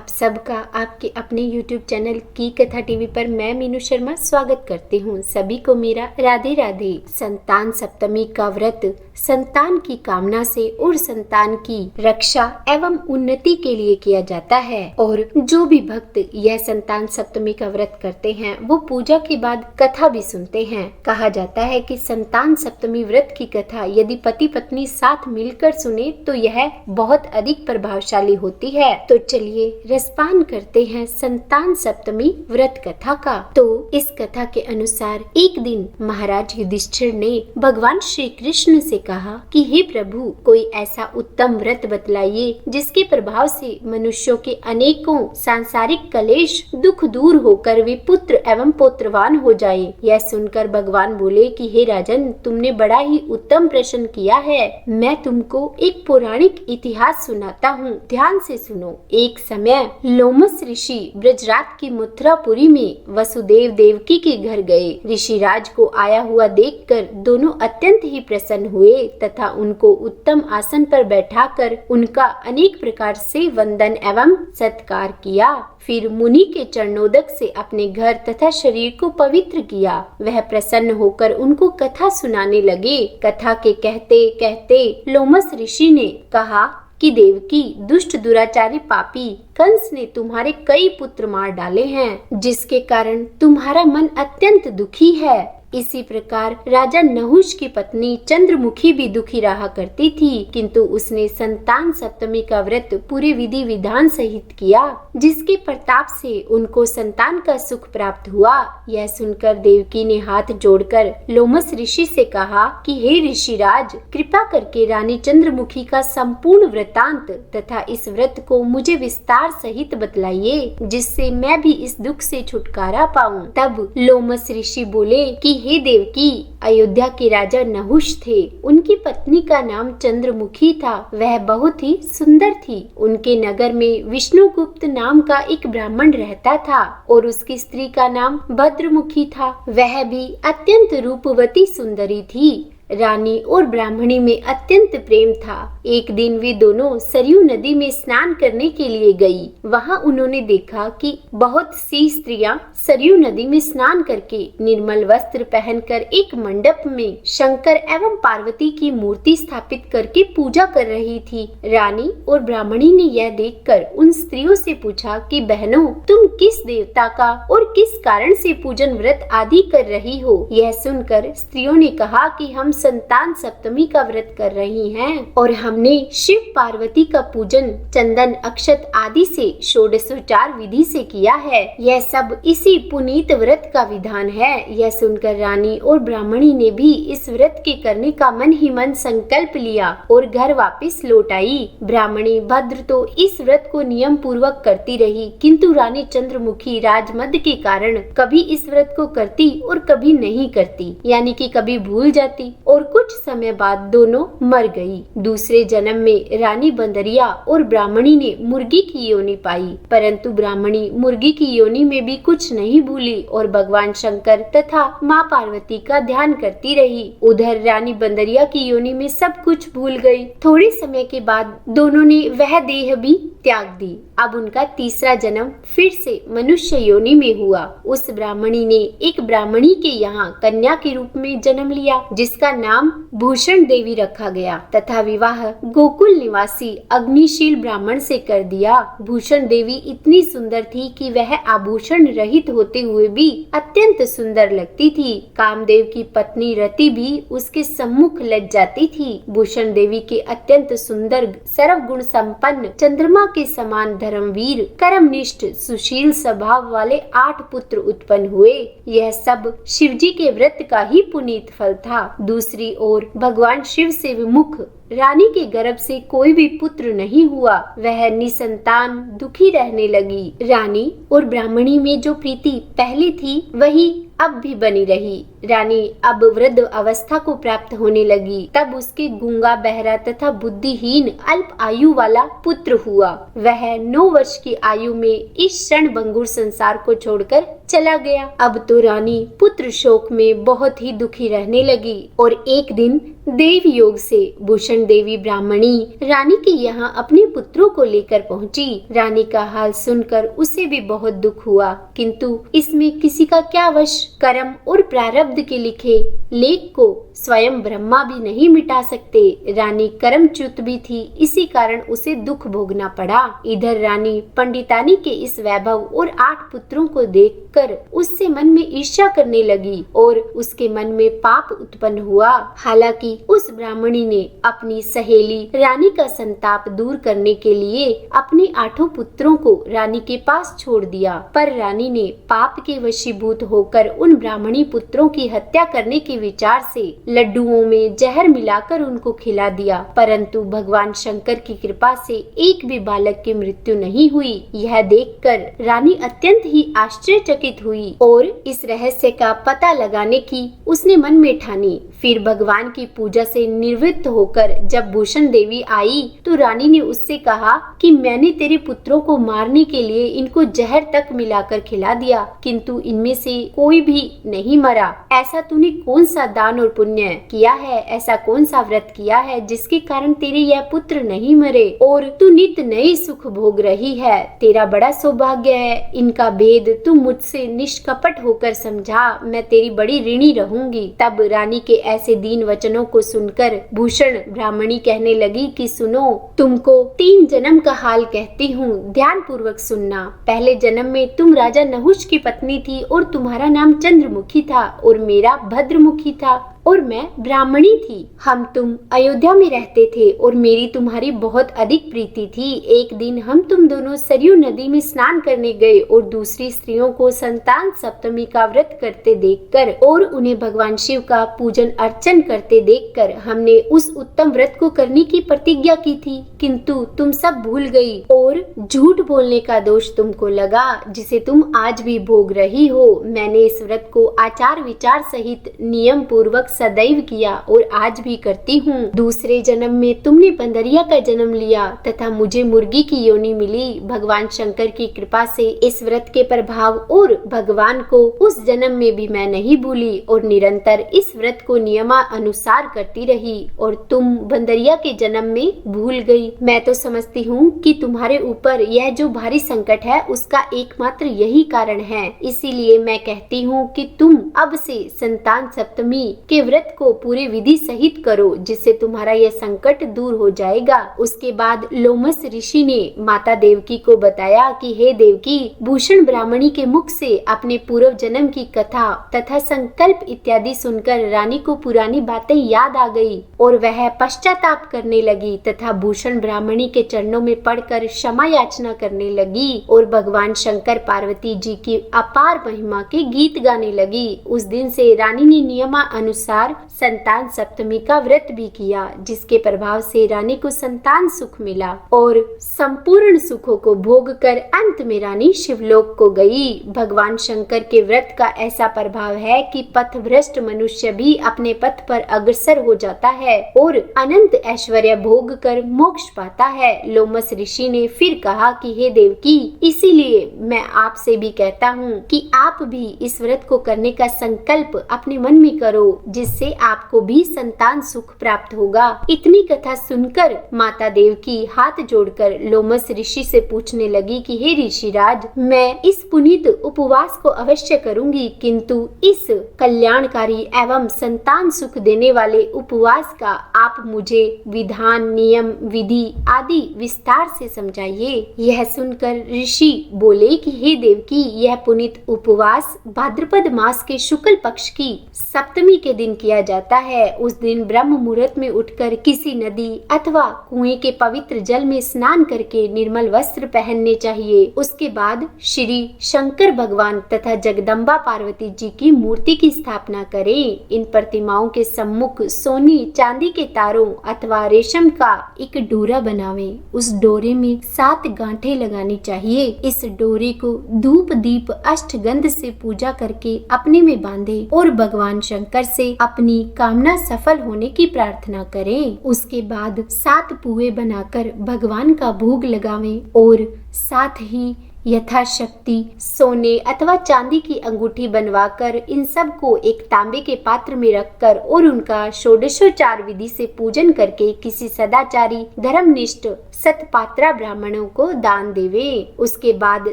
आप सबका आपके अपने YouTube चैनल की कथा टीवी पर मैं मीनू शर्मा स्वागत करती हूँ। सभी को मेरा राधे राधे। संतान सप्तमी का व्रत संतान की कामना से और संतान की रक्षा एवं उन्नति के लिए किया जाता है और जो भी भक्त यह संतान सप्तमी का व्रत करते हैं वो पूजा के बाद कथा भी सुनते हैं। कहा जाता है कि संतान सप्तमी व्रत की कथा यदि पति पत्नी साथ मिलकर सुने तो यह बहुत अधिक प्रभावशाली होती है। तो चलिए रसपान करते हैं संतान सप्तमी व्रत कथा का। तो इस कथा के अनुसार एक दिन महाराज युधिष्ठिर ने भगवान श्री कृष्ण से कहा कि हे प्रभु, कोई ऐसा उत्तम व्रत बतलाइए जिसके प्रभाव से मनुष्यों के अनेकों सांसारिक कलेश दुख दूर होकर वे पुत्र एवं पौत्रवान हो जाए। यह सुनकर भगवान बोले कि हे राजन, तुमने बड़ा ही उत्तम प्रश्न किया है। मैं तुमको एक पौराणिक इतिहास सुनाता हूँ, ध्यान से सुनो। एक समय लोमस ऋषि ब्रजराज की मथुरापुरी में वसुदेव देवकी के घर गए। ऋषिराज को आया हुआ देखकर दोनों अत्यंत ही प्रसन्न हुए तथा उनको उत्तम आसन पर बैठाकर उनका अनेक प्रकार से वंदन एवं सत्कार किया। फिर मुनि के चरणोदक से अपने घर तथा शरीर को पवित्र किया। वह प्रसन्न होकर उनको कथा सुनाने लगे। कथा के कहते कहते लोमस ऋषि ने कहा कि देवकी, दुष्ट दुराचारी पापी कंस ने तुम्हारे कई पुत्र मार डाले हैं, जिसके कारण तुम्हारा मन अत्यंत दुखी है। इसी प्रकार राजा नहुष की पत्नी चंद्रमुखी भी दुखी रहा करती थी, किंतु उसने संतान सप्तमी का व्रत पूरे विधि विधान सहित किया, जिसके प्रताप से उनको संतान का सुख प्राप्त हुआ। यह सुनकर देवकी ने हाथ जोड़कर लोमस ऋषि से कहा कि हे ऋषिराज, कृपा करके रानी चंद्रमुखी का संपूर्ण वृतांत तथा इस व्रत को मुझे विस्तार सहित बतलाइए, जिससे मैं भी इस दुख से छुटकारा पाऊं। तब लोमस ऋषि बोले कि हे देवकी, अयोध्या के राजा नहुष थे। उनकी पत्नी का नाम चंद्रमुखी था। वह बहुत ही सुंदर थी। उनके नगर में विष्णुगुप्त नाम का एक ब्राह्मण रहता था और उसकी स्त्री का नाम भद्रमुखी था। वह भी अत्यंत रूपवती सुंदरी थी। रानी और ब्राह्मणी में अत्यंत प्रेम था। एक दिन वे दोनों सरयू नदी में स्नान करने के लिए गई। वहां उन्होंने देखा कि बहुत सी स्त्रियां सरयू नदी में स्नान करके निर्मल वस्त्र पहनकर एक मंडप में शंकर एवं पार्वती की मूर्ति स्थापित करके पूजा कर रही थी। रानी और ब्राह्मणी ने यह देखकर उन स्त्रियों से पूछा कि बहनों, तुम किस देवता का और किस कारण से पूजन व्रत आदि कर रही हो? यह सुनकर स्त्रियों ने कहा कि हम संतान सप्तमी का व्रत कर रही हैं और हमने शिव पार्वती का पूजन चंदन अक्षत आदि से षोडशोपचार विधि से किया है। यह सब इसी पुनीत व्रत का विधान है। यह सुनकर रानी और ब्राह्मणी ने भी इस व्रत के करने का मन ही मन संकल्प लिया और घर वापस लौट आई। ब्राह्मणी भद्र तो इस व्रत को नियम पूर्वक करती रही, किंतु रानी चंद्रमुखी राजमद के कारण कभी इस व्रत को करती और कभी नहीं करती, यानी कि कभी भूल जाती और कुछ समय बाद दोनों मर गई। दूसरे जन्म में रानी बंदरिया और ब्राह्मणी ने मुर्गी की योनि पाई, परंतु ब्राह्मणी मुर्गी की योनि में भी कुछ नहीं भूली और भगवान शंकर तथा माँ पार्वती का ध्यान करती रही। उधर रानी बंदरिया की योनि में सब कुछ भूल गई। थोड़े समय के बाद दोनों ने वह देह भी त्याग दी। अब उनका तीसरा जन्म फिर से मनुष्य योनि में हुआ। उस ब्राह्मणी ने एक ब्राह्मणी के यहाँ कन्या के रूप में जन्म लिया, जिसका नाम भूषण देवी रखा गया तथा विवाह गोकुल निवासी अग्निशील ब्राह्मण से कर दिया। भूषण देवी इतनी सुंदर थी कि वह आभूषण रहित होते हुए भी अत्यंत सुंदर लगती थी। कामदेव की पत्नी रति भी उसके सम्मुख लज जाती थी। भूषण देवी के अत्यंत सुंदर सर्वगुण संपन्न चंद्रमा के समान धर्मवीर कर्मनिष्ठ सुशील स्वभाव वाले 8 पुत्र उत्पन्न हुए। यह सब शिवजी के व्रत का ही पुनीत फल था। दूसरी ओर भगवान शिव से विमुख रानी के गर्भ से कोई भी पुत्र नहीं हुआ। वह निसंतान दुखी रहने लगी। रानी और ब्राह्मणी में जो प्रीति पहले थी वही अब भी बनी रही। रानी अब वृद्ध अवस्था को प्राप्त होने लगी। तब उसके गूंगा, बहरा तथा बुद्धिहीन अल्प आयु वाला पुत्र हुआ। वह 9 वर्ष की आयु में इस क्षण भंगुर संसार को छोड़कर चला गया। अब तो रानी पुत्र शोक में बहुत ही दुखी रहने लगी और एक दिन देव योग से भूषण देवी ब्राह्मणी रानी के यहाँ अपने पुत्रों को लेकर पहुँची। रानी का हाल सुनकर उसे भी बहुत दुख हुआ, किंतु इसमें किसी का क्या वश। कर्म और प्रारब्ध के लिखे लेख को स्वयं ब्रह्मा भी नहीं मिटा सकते। रानी कर्मच्युत भी थी, इसी कारण उसे दुख भोगना पड़ा। इधर रानी पंडितानी के इस वैभव और 8 पुत्रों को देखकर उससे मन में ईर्ष्या करने लगी और उसके मन में पाप उत्पन्न हुआ। हालांकि उस ब्राह्मणी ने अपनी सहेली रानी का संताप दूर करने के लिए अपने 8 पुत्रों को रानी के पास छोड़ दिया, पर रानी ने पाप के वशीभूत होकर उन ब्राह्मणी पुत्रों की हत्या करने के विचार से लड्डुओं में जहर मिलाकर उनको खिला दिया, परंतु भगवान शंकर की कृपा से एक भी बालक की मृत्यु नहीं हुई। यह देखकर रानी अत्यंत ही आश्चर्यचकित हुई और इस रहस्य का पता लगाने की उसने मन में ठानी। फिर भगवान की पूजा से निवृत्त होकर जब भूषण देवी आई तो रानी ने उससे कहा कि मैंने तेरे पुत्रों को मारने के लिए इनको जहर तक मिलाकर खिला दिया, किंतु इनमें से कोई भी नहीं मरा। ऐसा तूने कौन सा दान और पुण्य किया है, ऐसा कौन सा व्रत किया है जिसके कारण तेरे यह पुत्र नहीं मरे और तू नित नए सुख भोग रही है। तेरा बड़ा सौभाग्य है। इनका भेद तू मुझसे निष्कपट होकर समझा, मैं तेरी बड़ी ऋणी रहूंगी। तब रानी के ऐसे दीन वचनों को सुनकर भूषण ब्राह्मणी कहने लगी कि सुनो, तुमको 3 जन्म का हाल कहती हूँ, ध्यान पूर्वक सुनना। पहले जन्म में तुम राजा नहुष की पत्नी थी और तुम्हारा नाम चंद्रमुखी था और मेरा भद्रमुखी था और मैं ब्राह्मणी थी। हम तुम अयोध्या में रहते थे और मेरी तुम्हारी बहुत अधिक प्रीति थी। एक दिन हम तुम दोनों सरयू नदी में स्नान करने गए और दूसरी स्त्रियों को संतान सप्तमी का व्रत करते देखकर और उन्हें भगवान शिव का पूजन अर्चन करते देखकर हमने उस उत्तम व्रत को करने की प्रतिज्ञा की थी, किंतु तुम सब भूल गई और झूठ बोलने का दोष तुमको लगा, जिसे तुम आज भी भोग रही हो। मैंने इस व्रत को आचार विचार सहित नियम पूर्वक सदैव किया और आज भी करती हूँ। दूसरे जन्म में तुमने बंदरिया का जन्म लिया तथा मुझे मुर्गी की योनि मिली। भगवान शंकर की कृपा से इस व्रत के प्रभाव और भगवान को उस जन्म में भी मैं नहीं भूली और निरंतर इस व्रत को नियमानुसार करती रही और तुम बंदरिया के जन्म में भूल गई। मैं तो समझती हूँ कि तुम्हारे ऊपर यह जो भारी संकट है उसका एकमात्र यही कारण है। इसीलिए मैं कहती हूँ कि तुम अब से संतान सप्तमी के व्रत को पूरे विधि सहित करो, जिससे तुम्हारा यह संकट दूर हो जाएगा। उसके बाद लोमस ऋषि ने माता देवकी को बताया कि हे देवकी, भूषण ब्राह्मणी के मुख से अपने पूर्व जन्म की कथा तथा संकल्प इत्यादि सुनकर रानी को पुरानी बातें याद आ गई और वह पश्चाताप करने लगी तथा भूषण ब्राह्मणी के चरणों में पड़कर क्षमा याचना करने लगी और भगवान शंकर पार्वती जी की अपार महिमा के गीत गाने लगी। उस दिन से रानी ने नियमानुसार संतान सप्तमी का व्रत भी किया, जिसके प्रभाव से रानी को संतान सुख मिला और संपूर्ण सुखों को भोगकर अंत में रानी शिवलोक को गई। भगवान शंकर के व्रत का ऐसा प्रभाव है कि पथभ्रष्ट मनुष्य भी अपने पथ पर अग्रसर हो जाता है और अनंत ऐश्वर्य भोग कर मोक्ष पाता है। लोमस ऋषि ने फिर कहा कि हे देवकी, इसीलिए मैं आपसे भी कहता हूँ कि आप भी इस व्रत को करने का संकल्प अपने मन में करो, जिससे आपको भी संतान सुख प्राप्त होगा। इतनी कथा सुनकर माता देवकी हाथ जोड़कर लोमस ऋषि से पूछने लगी कि हे ऋषिराज, मैं इस पुनीत उपवास को अवश्य करूंगी, किंतु इस कल्याणकारी एवं संतान सुख देने वाले उपवास का आप मुझे विधान, नियम, विधि आदि विस्तार से समझाइए। यह सुनकर ऋषि बोले कि हे देवकी, यह पुनीत उपवास भाद्रपद मास के शुक्ल पक्ष की सप्तमी के दिन किया जाता है। उस दिन ब्रह्म मुहूर्त में उठकर किसी नदी अथवा कुएं के पवित्र जल में स्नान करके निर्मल वस्त्र पहनने चाहिए। उसके बाद श्री शंकर भगवान तथा जगदम्बा पार्वती जी की मूर्ति की स्थापना करें। इन प्रतिमाओं के सम्मुख सोने चांदी के तारों अथवा रेशम का एक डोरा बनावें। उस डोरे में 7 गांठें लगानी चाहिए। इस डोरे को धूप दीप अष्टगंध से पूजा करके अपने में बांधे और भगवान शंकर से अपनी कामना सफल होने की प्रार्थना करें। उसके बाद 7 पुए बनाकर भगवान का भोग लगावें और साथ ही यथाशक्ति सोने अथवा चांदी की अंगूठी बनवाकर इन सब को एक तांबे के पात्र में रखकर और उनका षोडशोपचार विधि से पूजन करके किसी सदाचारी धर्मनिष्ठ सतपात्रा ब्राह्मणों को दान देवे। उसके बाद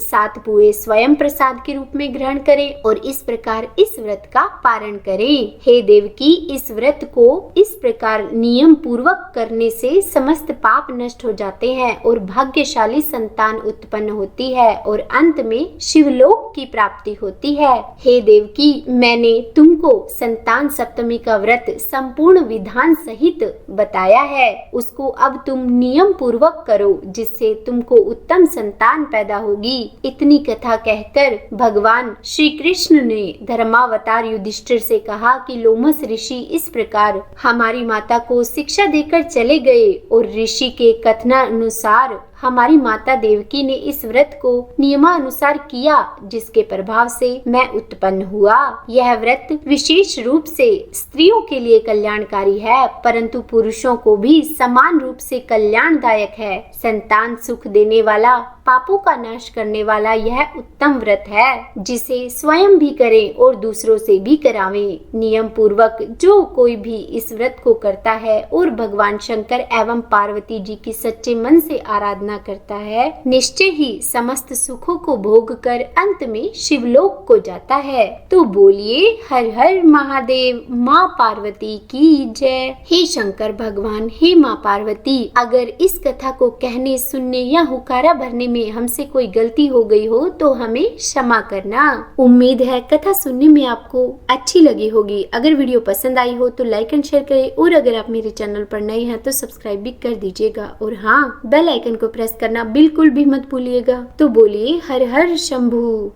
7 पुए स्वयं प्रसाद के रूप में ग्रहण करें और इस प्रकार इस व्रत का पारण करें। हे देवकी, इस व्रत को इस प्रकार नियम पूर्वक करने से समस्त पाप नष्ट हो जाते हैं और भाग्यशाली संतान उत्पन्न होती है और अंत में शिवलोक की प्राप्ति होती है। हे देवकी, मैंने तुमको संतान सप्तमी का व्रत संपूर्ण विधान सहित बताया है, उसको अब तुम नियम पूर्वक करो जिससे तुमको उत्तम संतान पैदा होगी। इतनी कथा कहकर भगवान श्री कृष्ण ने धर्मावतार युधिष्ठिर से कहा कि लोमस ऋषि इस प्रकार हमारी माता को शिक्षा देकर चले गए और ऋषि के कथनानुसार हमारी माता देवकी ने इस व्रत को नियमानुसार किया, जिसके प्रभाव से मैं उत्पन्न हुआ। यह व्रत विशेष रूप से स्त्रियों के लिए कल्याणकारी है, परंतु पुरुषों को भी समान रूप से कल्याणदायक है। संतान सुख देने वाला, पापों का नाश करने वाला यह उत्तम व्रत है, जिसे स्वयं भी करें और दूसरों से भी करावें। नियम पूर्वक जो कोई भी इस व्रत को करता है और भगवान शंकर एवं पार्वती जी की सच्चे मन से आराधना करता है, निश्चय ही समस्त सुखों को भोग कर अंत में शिवलोक को जाता है। तो बोलिए हर हर महादेव, माँ पार्वती की जय। हे शंकर भगवान, हे माँ पार्वती, अगर इस कथा को कहने, सुनने या हुकारा भरने में हमसे कोई गलती हो गई हो तो हमें क्षमा करना। उम्मीद है कथा सुनने में आपको अच्छी लगी होगी। अगर वीडियो पसंद आई हो तो लाइक एंड शेयर करें और अगर आप मेरे चैनल पर नए हैं तो सब्सक्राइब भी कर दीजिएगा और हाँ, बेल आइकन को प्रेस करना बिल्कुल भी मत भूलिएगा। तो बोलिए हर हर शंभू।